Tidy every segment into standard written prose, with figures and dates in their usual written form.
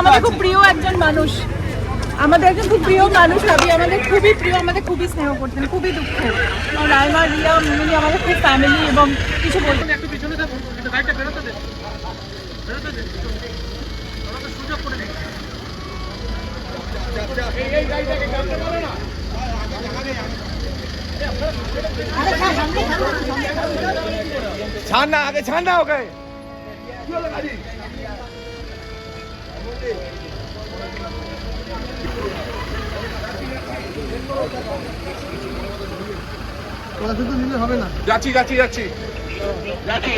আমাদের খুব প্রিয় একজন মানুষ, আমাদের একজন খুব প্রিয় মানুষ ভাবি, আমাদের খুবই প্রিয়, আমাদের খুবই স্নেহ করতেন, খুবই দুঃখের। রাইমা, রিয়া, মিমি আমাদের খুব ফ্যামিলি এবং কিছু বলতেন। একটু পিছনে থাকুন, গাড়িটা বেরোতে দেন, বেরোতে দেন, সুযোগ করে দিন। এই গাড়িটাকে কাটতে পারে না। ছাড় না, আগে ছাড় না ওকে। হবে না, যাচ্ছি যাচ্ছি যাচ্ছি যাচ্ছি।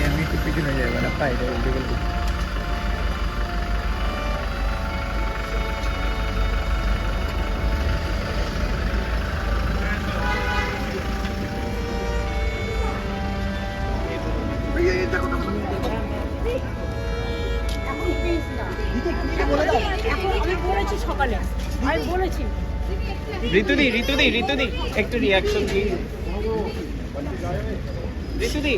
আমি একটু পিছনে যাবো না, পাই উল্টে গেল। সকালে আমি বলেছি ঋতুদি একটু রিয়াকশন দিই। ঋতুদি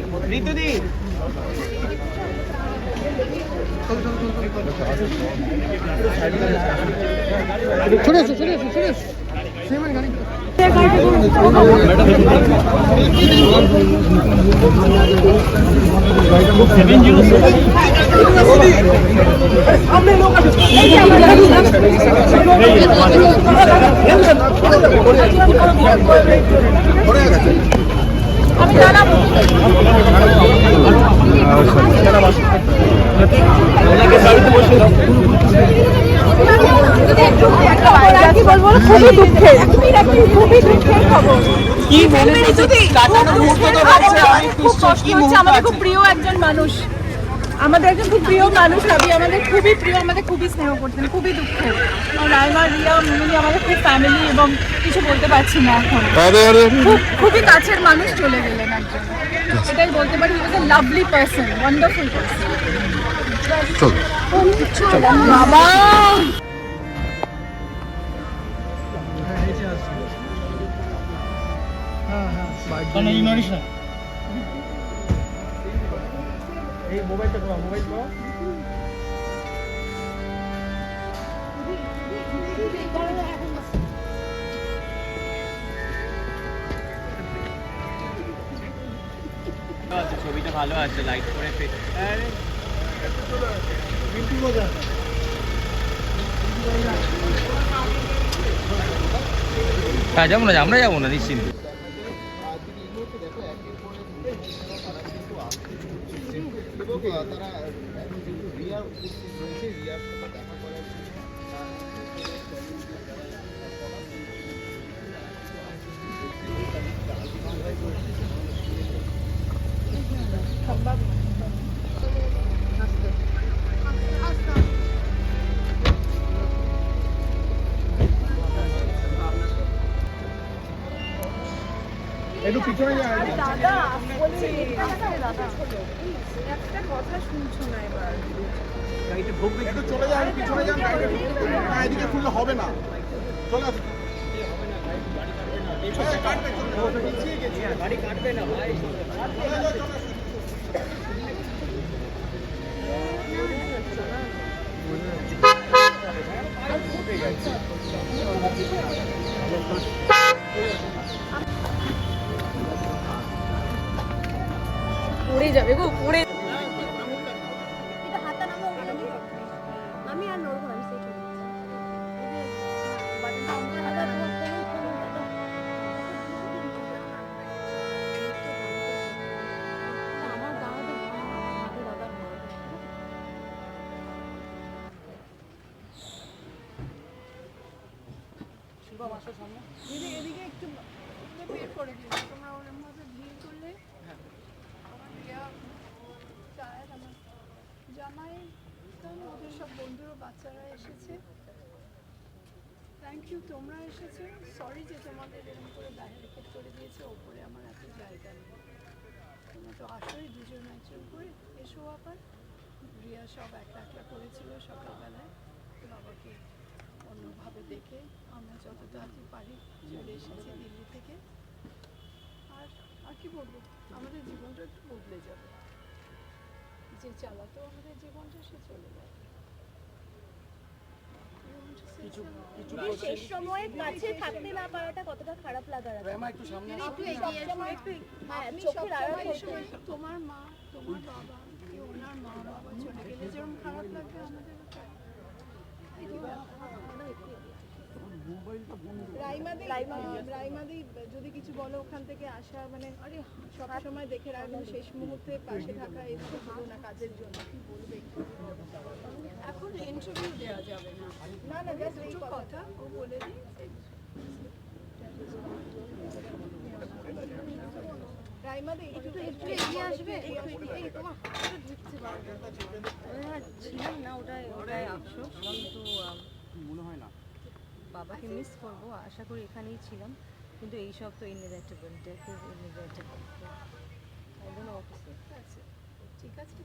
চলে এসো সেমান গাড়ি। খুবই দুঃখের খবর। আমাদের খুব প্রিয় একজন মানুষ, আমাদের একজন খুব প্রিয় মানুষ ভাবি, আমাদের খুবই প্রিয়, আমাদের খুবই স্নেহ করতেন, খুবই দুঃখের। রাইমা, রিয়া, মিমি আমাদের খুব ফ্যামিলি এবং কিছু বলতে পারছি না এখন। খুবই কাছের মানুষ চলে গেলেন একজন, এটাই বলতে পারি। He was a lovely person, wonderful person. বাবা এই মোবাইলটা করো, মোবাইল করো। ছবিটা ভালো আছে, লাইট করে যাবো না, আমরা যাবো না নিশ্চিন্ত। তারা রিয়া উপস্থিত রয়েছে, রিয়ার সাথে দেখা করার একটু পিছনে দাদা বলছি, একটা কথা শুনছো না, এবার একটু চলে যান, পিছনে যান, এদিকে খুললে হবে না, চলে আসুন। গাড়ি কাটবে না ভাই। পড়ে যাবে গো, পড়ে। এদিকে একটু বের করে দিও, তোমরা ওরকম ভাবে ভিড় করলে। আমার রিয়া, চায়ের, আমার জামাই, ওদের সব বন্ধুরা, বাচ্চারা এসেছে, থ্যাংক ইউ, তোমরা এসেছো। সরি যে তোমাদের এরকম করে ব্যারিকেড করে দিয়েছে, ওপরে আমার এত জায়গা নেই। তোমরা তো আসোই দুজন একজন করে, এসো আবার। রিয়া সব একলা একলা করেছিল সকালবেলায়, বাবাকে অন্যভাবে দেখে আমরা যত তাড়াতাড়ি পারি চলে এসেছি দিল্লি থেকে। আর আর কি বলবো, আমাদের জীবনটা একটু বদলে যাবে। যে চালাতো আমাদের জীবনটা সে চলে যাবে। শেষ সময়ে কাছে থাকতে না পারাটা কতটা খারাপ লাগার আছে? একটু সামনে একটু এগিয়ে এসো, একটু আপনি চোখের আড়াল সবসময় করতে। সময় তোমার মা, তোমার বাবা, কি ওনার মা বাবা চলে গেলে যেরকম খারাপ লাগবে আমাদের রাইমাদি যদি কিছু বলো ওখান থেকে আসা, মানে আরে সব সময় দেখে রাখবেন, শেষ মুহূর্তে পাশে থাকা, এসব হলো না কাজের জন্য, কি বলবে একটু? এখন ইন্টারভিউ দেওয়া যাবে না। না না, জাস্ট এই দুটো কথা ও বলে দিই। রাইমাদি একটু এগিয়ে আসবে, এই তোমার হাতটা ঢুকছে বাবা। ছিলাম না, ওটাই আফসোস, কিন্তু মনে হয় না বাবাকে মিস করব, আশা করি এখানেই ছিলাম, কিন্তু এইসব তো inevitable, death is inevitable. I don't know what to say. আচ্ছা, ঠিক আছে,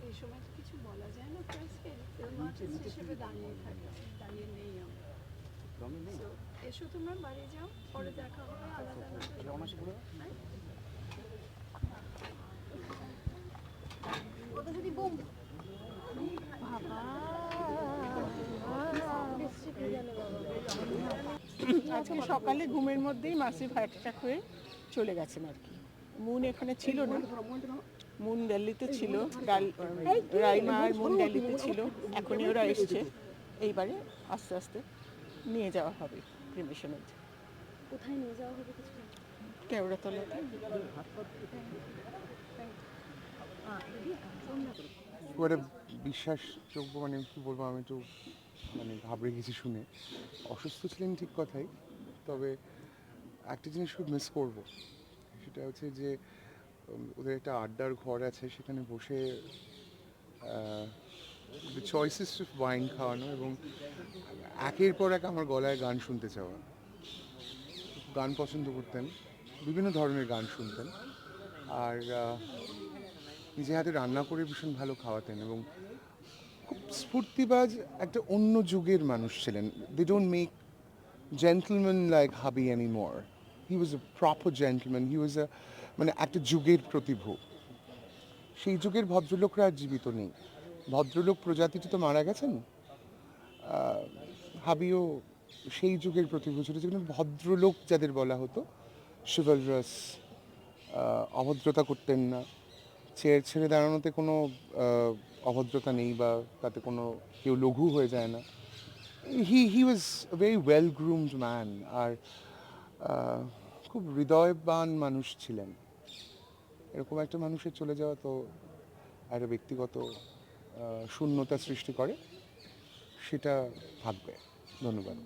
এই সময় তো কিছু বলা যায় না। প্রেসকে ফিল্ম আর্টিস্ট হিসেবে দাঁড়িয়ে থাকি, দাঁড়িয়ে নেই আমরা। So, এসো তোমরা বাড়ি যাও, পরে দেখা হবে আলাদা আলাদা। ওটা যদি বুম আজকে সকালে ঘুমের মধ্যেই মাসিভ হার্ট অ্যাটাক হয়ে চলে গেছেন আর কি। মুন এখানে ছিল না, মুন দিল্লিতে ছিল, রাইমা আর মুন দিল্লিতে ছিল, এখনই ওরা এসছে। এইবারে আস্তে আস্তে নিয়ে যাওয়া হবে ক্রিমেশনে, কোথায় নিয়ে যাওয়া হবে কিছু? কেওড়াতলাতে। খুব একটা বিশ্বাসযোগ্য, মানে কী বলবো, আমি একটু মানে ঘাবড়ে গেছি শুনে। অসুস্থ ছিলেন ঠিক কথাই, তবে একটা জিনিস খুব মিস করব, সেটা হচ্ছে যে ওদের একটা আড্ডার ঘর আছে, সেখানে বসে চয়েসেস অফ ওয়াইন খাওয়ানো এবং একের পর এক আমার গলায় গান শুনতে চাওয়া। গান পছন্দ করতেন, বিভিন্ন ধরনের গান শুনতেন, আর নিজে হাতে রান্না করে ভীষণ ভালো খাওয়াতেন এবং খুব স্ফূর্তিবাজ একটা অন্য যুগের মানুষ ছিলেন। They don't make gentleman like hubby anymore. He was a proper gentleman, he was মানে একটা যুগের প্রতিভূ। সেই যুগের ভদ্রলোকরা আর জীবিত নেই, ভদ্রলোক প্রজাতিটি তো মারা গেছেন। হাবিও সেই যুগের প্রতিভূ ছিল, যেখানে ভদ্রলোক যাদের বলা হতো, শিভালরাস, অভদ্রতা করতেন না, চেয়ার ছেড়ে দাঁড়ানোতে কোনো অভদ্রতা নেই বা তাতে কোনো কেউ লঘু হয়ে যায় না। He was a very well groomed man, আর খুব হৃদয়বান মানুষ ছিলেন। এরকম একটা মানুষের চলে যাওয়া তো একটা ব্যক্তিগত শূন্যতা সৃষ্টি করে, সেটা থাকবে। ধন্যবাদ।